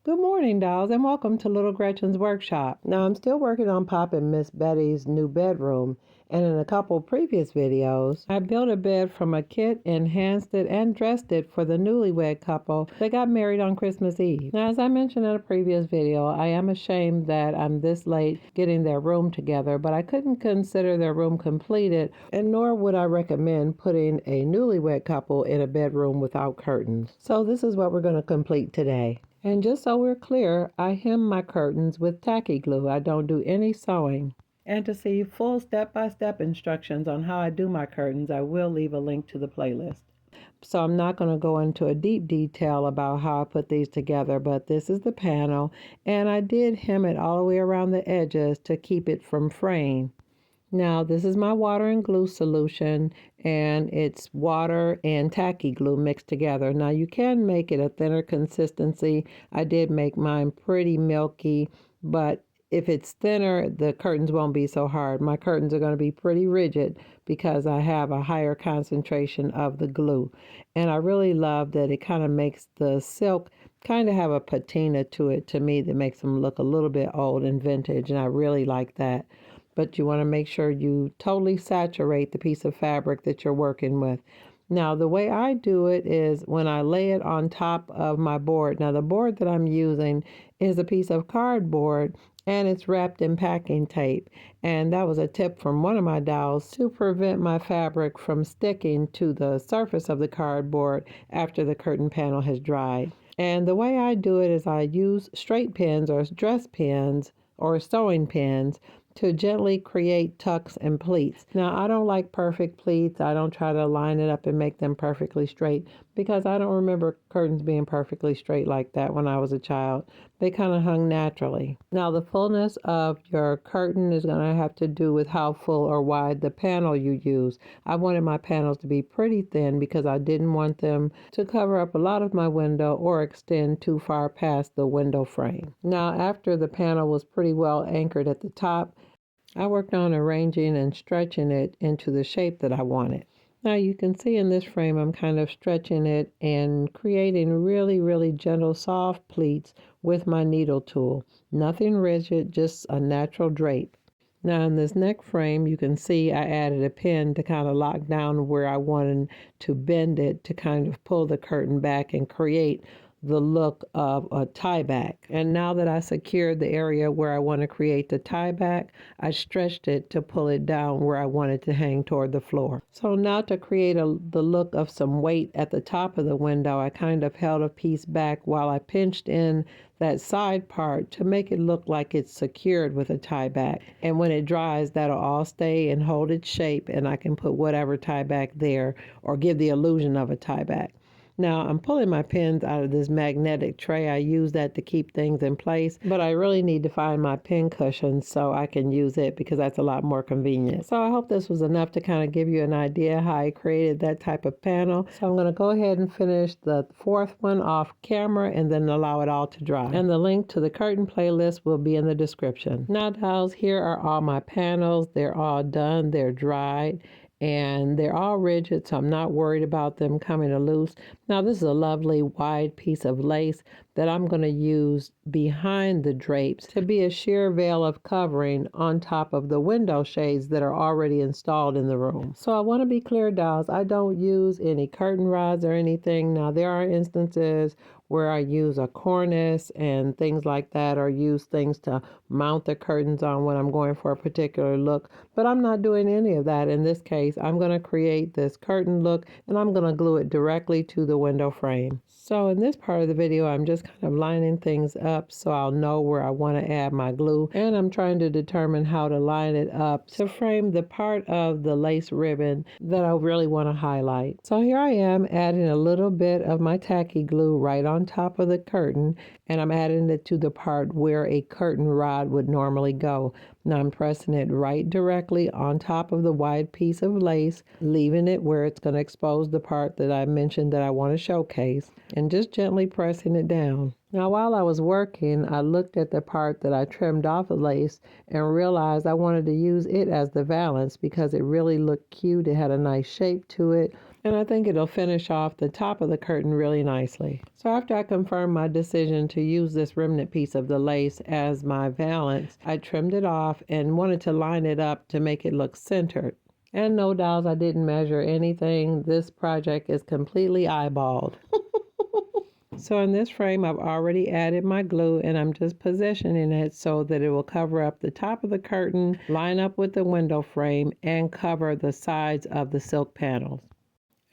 Good morning, dolls, and welcome to Little Gretchen's workshop. Now, I'm still working on popping Miss Betty's new bedroom, and in a couple previous videos, I built a bed from a kit, enhanced it, and dressed it for the newlywed couple that got married on Christmas Eve. Now, as I mentioned in a previous video, I am ashamed that I'm this late getting their room together, but I couldn't consider their room completed, and nor would I recommend putting a newlywed couple in a bedroom without curtains. So this is what we're going to complete today. And just so we're clear, I hem my curtains with tacky glue. I don't do any sewing. And to see full step-by-step instructions on how I do my curtains, I will leave a link to the playlist. So I'm not going to go into a deep detail about how I put these together, but this is the panel, and I did hem it all the way around the edges to keep it from fraying. Now, this is my water and glue solution, and it's water and tacky glue mixed together. Now, you can make it a thinner consistency. I did make mine pretty milky, but if it's thinner, the curtains won't be so hard. My curtains are going to be pretty rigid because I have a higher concentration of the glue. And I really love that it kind of makes the silk kind of have a patina to it, to me, that makes them look a little bit old and vintage, and I really like that. But you want to make sure you totally saturate the piece of fabric that you're working with. Now, the way I do it is when I lay it on top of my board. Now, the board that I'm using is a piece of cardboard, and it's wrapped in packing tape. And that was a tip from one of my dolls to prevent my fabric from sticking to the surface of the cardboard after the curtain panel has dried. And the way I do it is I use straight pins or dress pins or sewing pins to gently create tucks and pleats. Now, I don't like perfect pleats. I don't try to line it up and make them perfectly straight because I don't remember curtains being perfectly straight like that when I was a child. They kind of hung naturally. Now, the fullness of your curtain is going to have to do with how full or wide the panel you use. I wanted my panels to be pretty thin because I didn't want them to cover up a lot of my window or extend too far past the window frame. Now, after the panel was pretty well anchored at the top, I worked on arranging and stretching it into the shape that I wanted. Now you can see in this frame I'm kind of stretching it and creating really, really gentle, soft pleats with my needle tool. Nothing rigid, just a natural drape. Now in this neck frame you can see I added a pin to kind of lock down where I wanted to bend it to kind of pull the curtain back and create the look of a tie back. And now that I secured the area where I want to create the tie back, I stretched it to pull it down where I want it to hang toward the floor. So now to create the look of some weight at the top of the window, I kind of held a piece back while I pinched in that side part to make it look like it's secured with a tie back. And when it dries, that'll all stay and hold its shape, and I can put whatever tie back there or give the illusion of a tie back. Now, I'm pulling my pins out of this magnetic tray. I use that to keep things in place, but I really need to find my pin cushion so I can use it because that's a lot more convenient. So I hope this was enough to kind of give you an idea how I created that type of panel. So I'm going to go ahead and finish the fourth one off camera and then allow it all to dry. And the link to the curtain playlist will be in the description. Now, dolls, here are all my panels. They're all done. They're dried. And they're all rigid, so I'm not worried about them coming loose. Now, this is a lovely wide piece of lace that I'm going to use behind the drapes to be a sheer veil of covering on top of the window shades that are already installed in the room. So I want to be clear, dolls, I don't use any curtain rods or anything. Now, there are instances where I use a cornice and things like that, or use things to mount the curtains on when I'm going for a particular look. But I'm not doing any of that in this case. I'm going to create this curtain look and I'm going to glue it directly to the window frame. So in this part of the video, I'm just kind of lining things up so I'll know where I want to add my glue. And I'm trying to determine how to line it up to frame the part of the lace ribbon that I really want to highlight. So here I am adding a little bit of my tacky glue right on top of the curtain, and I'm adding it to the part where a curtain rod would normally go. Now I'm pressing it right directly on top of the wide piece of lace, leaving it where it's going to expose the part that I mentioned that I want to showcase, and just gently pressing it down. Now while I was working, I looked at the part that I trimmed off the lace and realized I wanted to use it as the valance because it really looked cute. It had a nice shape to it, and I think it'll finish off the top of the curtain really nicely. So after I confirmed my decision to use this remnant piece of the lace as my valance, I trimmed it off and wanted to line it up to make it look centered. And no, dolls, I didn't measure anything. This project is completely eyeballed. So in this frame, I've already added my glue, and I'm just positioning it so that it will cover up the top of the curtain, line up with the window frame, and cover the sides of the silk panels.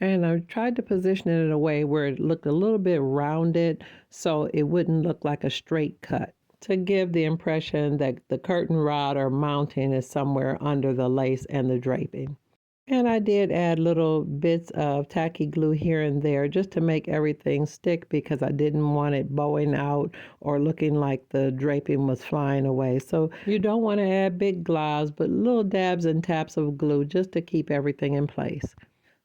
And I tried to position it in a way where it looked a little bit rounded so it wouldn't look like a straight cut, to give the impression that the curtain rod or mounting is somewhere under the lace and the draping. And I did add little bits of tacky glue here and there just to make everything stick because I didn't want it bowing out or looking like the draping was flying away. So you don't want to add big globs, but little dabs and taps of glue just to keep everything in place.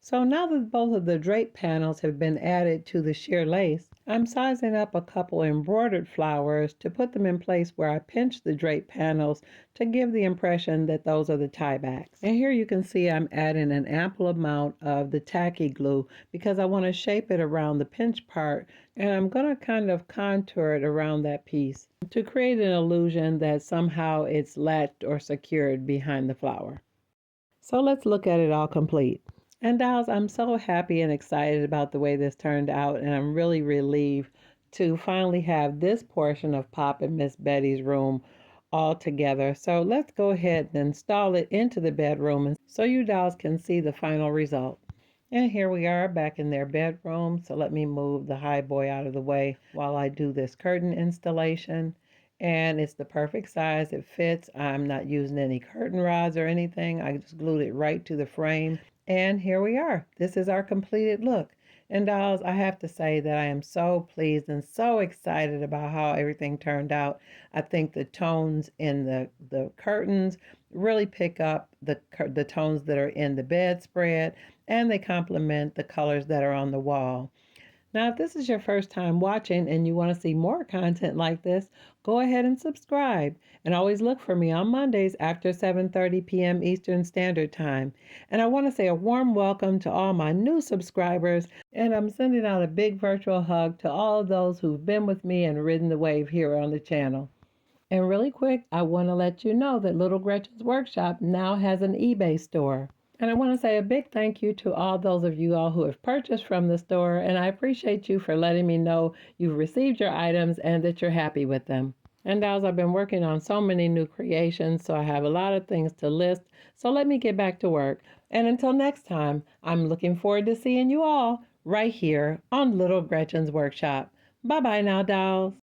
So now that both of the drape panels have been added to the sheer lace, I'm sizing up a couple embroidered flowers to put them in place where I pinch the drape panels to give the impression that those are the tiebacks. And here you can see I'm adding an ample amount of the tacky glue because I want to shape it around the pinch part, and I'm going to kind of contour it around that piece to create an illusion that somehow it's latched or secured behind the flower. So let's look at it all complete. And dolls, I'm so happy and excited about the way this turned out, and I'm really relieved to finally have this portion of Pop and Miss Betty's room all together. So let's go ahead and install it into the bedroom so you dolls can see the final result. And here we are back in their bedroom. So let me move the high boy out of the way while I do this curtain installation. And it's the perfect size. It fits. I'm not using any curtain rods or anything. I just glued it right to the frame. And here we are. This is our completed look. And dolls, I have to say that I am so pleased and so excited about how everything turned out. I think the tones in the curtains really pick up the tones that are in the bedspread, and they complement the colors that are on the wall. Now, if this is your first time watching and you want to see more content like this, go ahead and subscribe. And always look for me on Mondays after 7:30 p.m. Eastern Standard Time. And I want to say a warm welcome to all my new subscribers. And I'm sending out a big virtual hug to all of those who've been with me and ridden the wave here on the channel. And really quick, I want to let you know that Little Gretchen's Workshop now has an eBay store. And I want to say a big thank you to all those of you all who have purchased from the store, and I appreciate you for letting me know you've received your items and that you're happy with them. And as I've been working on so many new creations, so I have a lot of things to list, so let me get back to work. And until next time, I'm looking forward to seeing you all right here on Little Gretchen's Workshop. Bye-bye now, dolls.